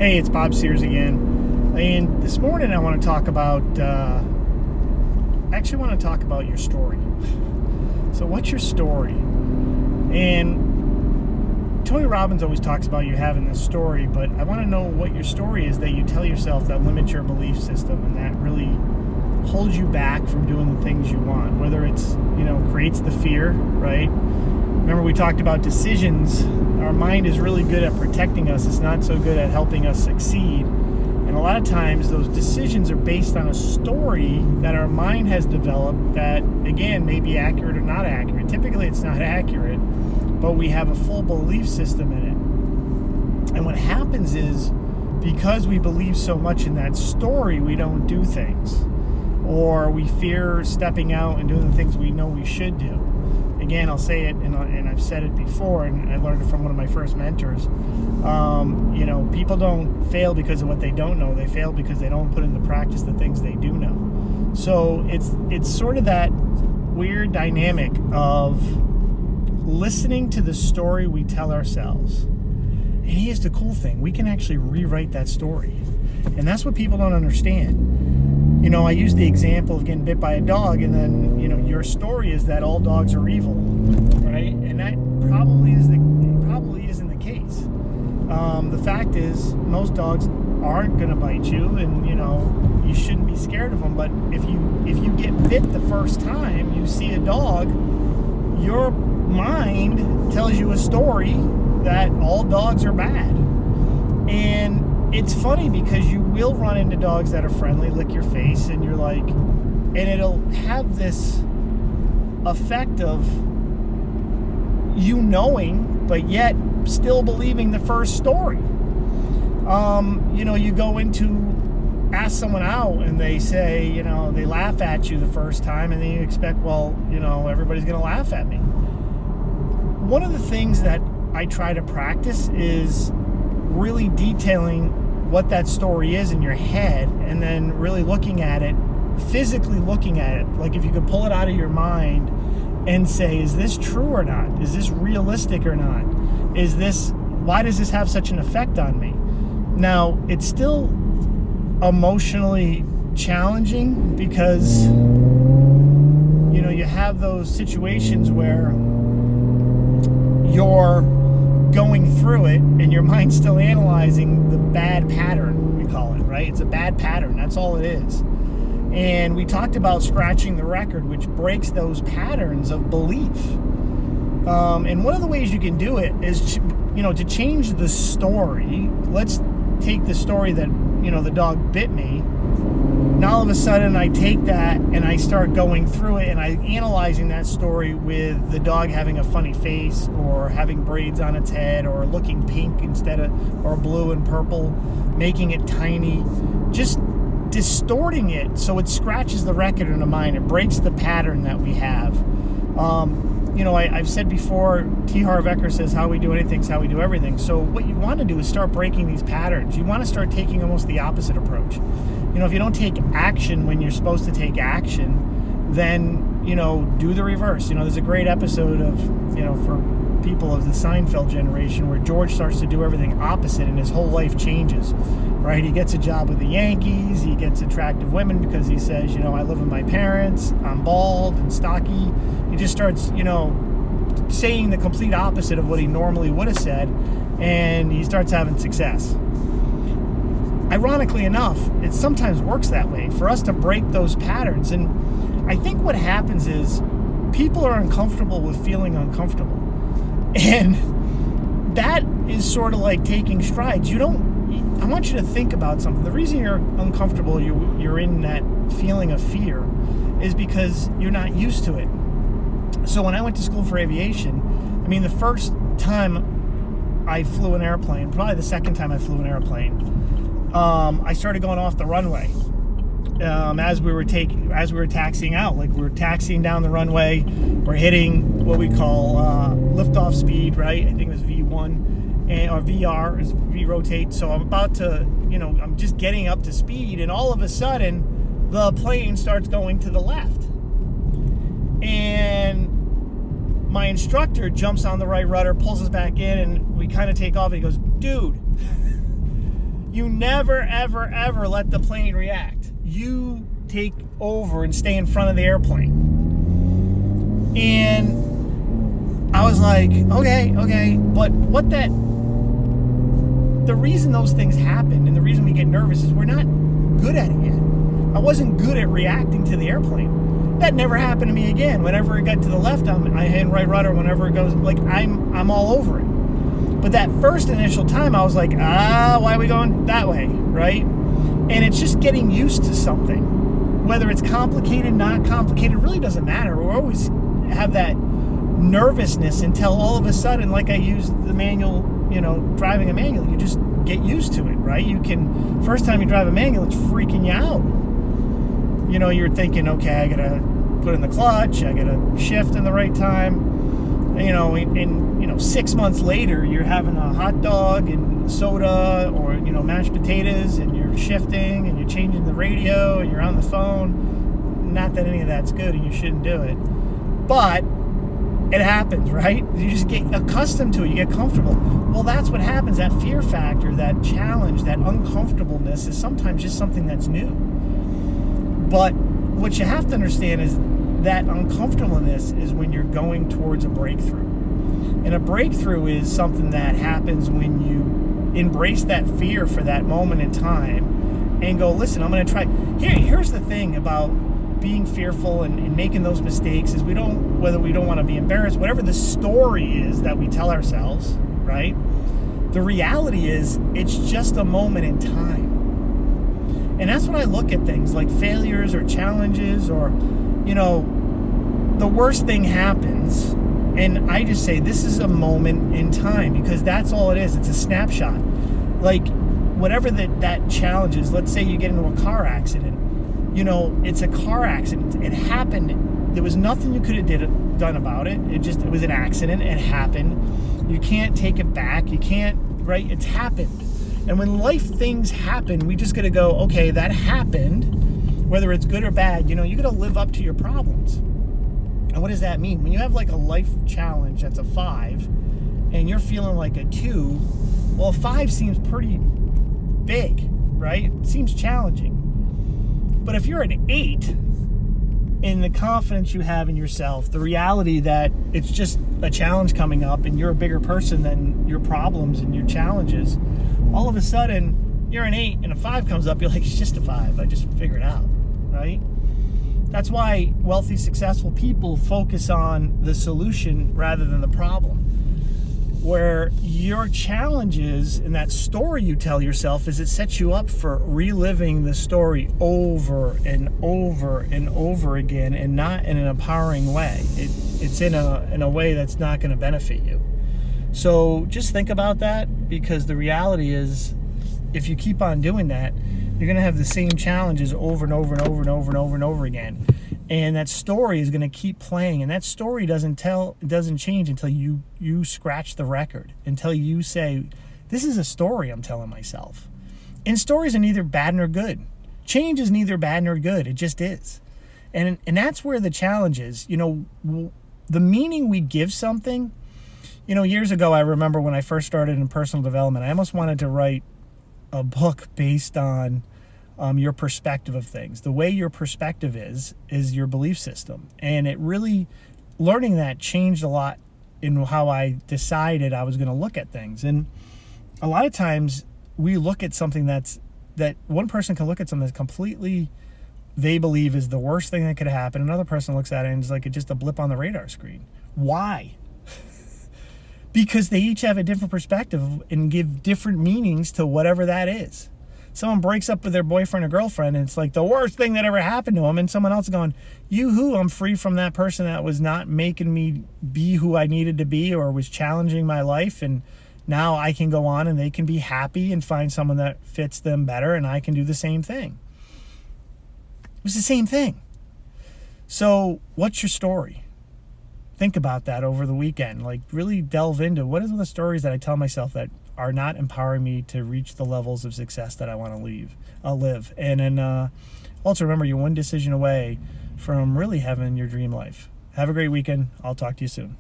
Hey, it's Bob Sears again. And this morning I want to talk about, your story. So what's your story? And Tony Robbins always talks about you having this story, but I want to know what your story is that you tell yourself that limits your belief system and that really holds you back from doing the things you want. Whether it's, creates the fear, right? Remember we talked about decisions. Our mind is really good at protecting us. It's not so good at helping us succeed. And a lot of times those decisions are based on a story that our mind has developed that, again, may be accurate or not accurate. Typically it's not accurate, but we have a full belief system in it. And what happens is, because we believe so much in that story, we don't do things. Or we fear stepping out and doing the things we know we should do. Again, I'll say it, and I've said it before, and I learned it from one of my first mentors. People don't fail because of what they don't know. They fail because they don't put into practice the things they do know. So it's sort of that weird dynamic of listening to the story we tell ourselves. And here's the cool thing. We can actually rewrite that story. And that's what people don't understand. I use the example of getting bit by a dog, and then, your story is that all dogs are evil, right? And that probably isn't the case. The fact is, most dogs aren't going to bite you, and, you shouldn't be scared of them. But if you get bit the first time you see a dog, your mind tells you a story that all dogs are bad. And it's funny because you will run into dogs that are friendly, lick your face, and you're like, and it'll have this effect of you knowing, but yet still believing the first story. You go into ask someone out and they say, they laugh at you the first time, and then you expect, everybody's going to laugh at me. One of the things that I try to practice is really detailing what that story is in your head, and then really looking at it, physically looking at it. Like if you could pull it out of your mind and say, is this true or not? Is this realistic or not? Why does this have such an effect on me? Now, it's still emotionally challenging because, you have those situations where you're going through it and your mind's still analyzing the bad pattern, we call it, right? It's a bad pattern. That's all it is. And we talked about scratching the record, which breaks those patterns of belief. And one of the ways you can do it is, to change the story. Let's take the story that, the dog bit me. Now all of a sudden I take that and I start going through it and I'm analyzing that story with the dog having a funny face, or having braids on its head, or looking pink or blue and purple, making it tiny, just distorting it so it scratches the record in the mind. It breaks the pattern that we have. I've said before, T. Harv Eker says, how we do anything is how we do everything. So what you want to do is start breaking these patterns. You want to start taking almost the opposite approach. If you don't take action when you're supposed to take action, then, do the reverse. There's a great episode of, for people of the Seinfeld generation, where George starts to do everything opposite and his whole life changes, right? He gets a job with the Yankees. He gets attractive women because he says, I live with my parents. I'm bald and stocky. He just starts, saying the complete opposite of what he normally would have said, and he starts having success. Ironically enough, it sometimes works that way, for us to break those patterns. And I think what happens is people are uncomfortable with feeling uncomfortable. And that is sort of like taking strides. I want you to think about something. The reason you're uncomfortable, you're in that feeling of fear, is because you're not used to it. So when I went to school for aviation, the first time I flew an airplane, probably the second time I flew an airplane, I started going off the runway as we were taxiing out. Like we were taxiing down the runway, we're hitting what we call liftoff speed, right? I think it was V1 or VR is V rotate. So I'm about to, I'm just getting up to speed, and all of a sudden the plane starts going to the left, and my instructor jumps on the right rudder, pulls us back in, and we kind of take off, and he goes, dude, You never, ever, ever let the plane react. You take over and stay in front of the airplane. And I was like, okay. But the reason those things happen and the reason we get nervous is we're not good at it yet. I wasn't good at reacting to the airplane. That never happened to me again. Whenever it got to the left, I hand right rudder. Whenever it goes, like I'm all over it. But that first initial time, I was like, why are we going that way, right? And it's just getting used to something. Whether it's complicated, not complicated, really doesn't matter. We always have that nervousness until all of a sudden, like I used the manual, driving a manual, you just get used to it, right? First time you drive a manual, it's freaking you out. You're thinking, okay, I gotta put in the clutch, I gotta shift in the right time. 6 months later, you're having a hot dog and soda or, mashed potatoes, and you're shifting and you're changing the radio and you're on the phone. Not that any of that's good and you shouldn't do it. But it happens, right? You just get accustomed to it. You get comfortable. Well, that's what happens. That fear factor, that challenge, that uncomfortableness is sometimes just something that's new. But what you have to understand is that uncomfortableness is when you're going towards a breakthrough. And a breakthrough is something that happens when you embrace that fear for that moment in time and go, listen, I'm going to try. Here's the thing about being fearful and making those mistakes is whether we don't want to be embarrassed, whatever the story is that we tell ourselves, right? The reality is it's just a moment in time. And that's when I look at things like failures or challenges or, the worst thing happens. And I just say, this is a moment in time, because that's all it is. It's a snapshot. Like, whatever that challenge is, let's say you get into a car accident. It's a car accident. It happened. There was nothing you could have done about it. It was an accident. It happened. You can't take it back. You can't, right? It's happened. And when life things happen, we just got to go, okay, that happened, whether it's good or bad. You got to live up to your problems. And what does that mean? When you have like a life challenge that's a 5 and you're feeling like a 2, well, a 5 seems pretty big, right? It seems challenging. But if you're an 8, in the confidence you have in yourself, the reality that it's just a challenge coming up and you're a bigger person than your problems and your challenges, all of a sudden you're an 8 and a 5 comes up, you're like, it's just a 5. I just figured it out, right? That's why wealthy, successful people focus on the solution rather than the problem. Where your challenges and that story you tell yourself is it sets you up for reliving the story over and over and over again, and not in an empowering way. It's in a way that's not going to benefit you. So just think about that, because the reality is, if you keep on doing that, you're going to have the same challenges over and over and over and over and over and over again. And that story is going to keep playing. And that story doesn't change until you scratch the record, until you say, this is a story I'm telling myself. And stories are neither bad nor good. Change is neither bad nor good. It just is. And that's where the challenge is. The meaning we give something. Years ago, I remember when I first started in personal development, I almost wanted to write a book based on your perspective of things. The way your perspective is your belief system. And it really, learning that changed a lot in how I decided I was going to look at things. And a lot of times we look at something that one person can look at something that's completely, they believe is the worst thing that could happen. Another person looks at it and it's like it's just a blip on the radar screen. Why? Because they each have a different perspective and give different meanings to whatever that is. Someone breaks up with their boyfriend or girlfriend and it's like the worst thing that ever happened to them, and someone else is going, yoo-hoo, I'm free from that person that was not making me be who I needed to be or was challenging my life, and now I can go on and they can be happy and find someone that fits them better, and I can do the same thing. It was the same thing. So what's your story? Think about that over the weekend. Like, really delve into what are the stories that I tell myself that are not empowering me to reach the levels of success that I want to live. And then also remember, you're one decision away from really having your dream life. Have a great weekend. I'll talk to you soon.